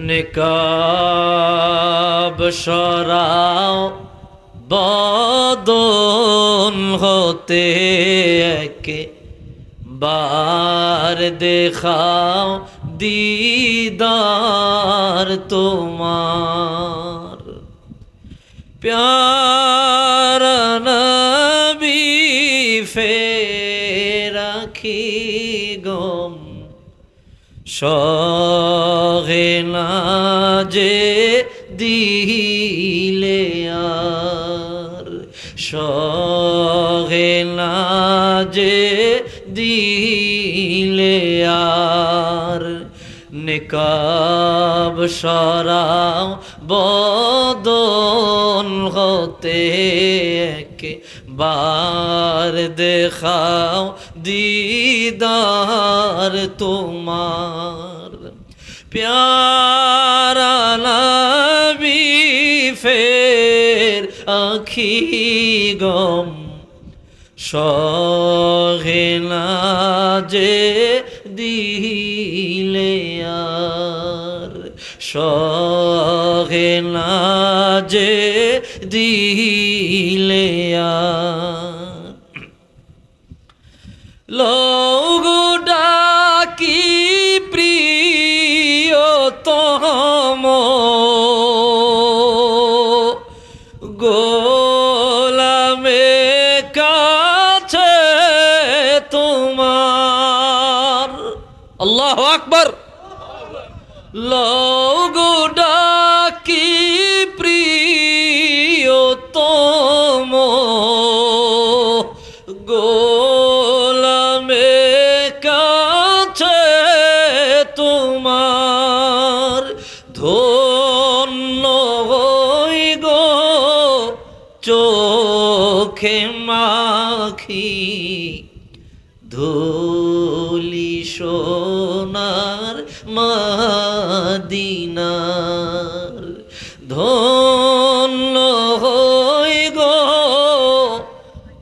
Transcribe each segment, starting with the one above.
নিকাব সরাও বদন হতে বার দেখাও দিদার তোমার প্যারা নবী ফের আঁখি গম সহে না যে দিলে আর সহে না যে দিলে আর নিকাব সরাও বদন হতে বার দেখাও দিদার তোমার প্যারা নবী ফের আঁখি গম সহে না যে দিলে আর সহে না যে দিলে আর লোগো ডাকি প্রিয়তম গোলামে কাছে তোমার আল্লাহু আকবার লোগো ডাকি প্রিয়তম গোলামে কাছে তোমার ধন্য হই গো চোখে মাখি ধুলি সোনার মদিনার ধন্য হই গো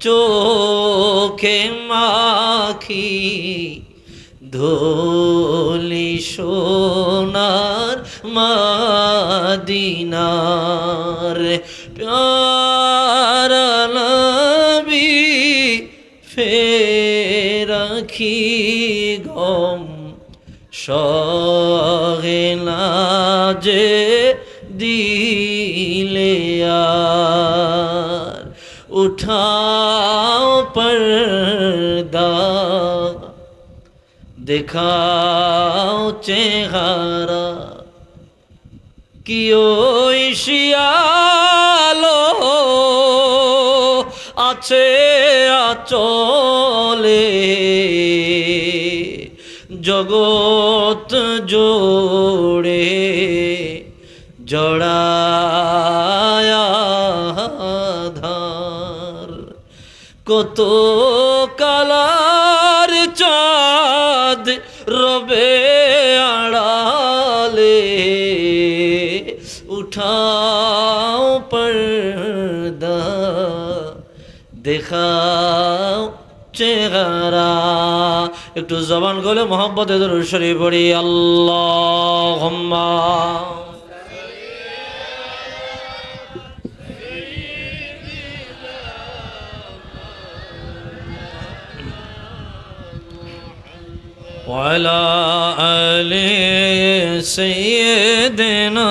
চোখে মাখি ধুলি সোনার মদিনার প্যারা নবী ফের আঁখি গম সহে না যে দিলে আর উঠাও পর্দা দেখাও চেহারা কি ওই শিয়ালো আছে আচলে জগৎ জোড়ে জড়ায়া ধার কত কালার চাঁদ রবে আড়ালে উঠাও পর্দা দেখাও চেহারা একটু জবান গলে মোহাম্মদে দরুদ শরীফ পড়ি আল্লাহুম্মা ওয়া আলা আলি সাইয়্যিদিনা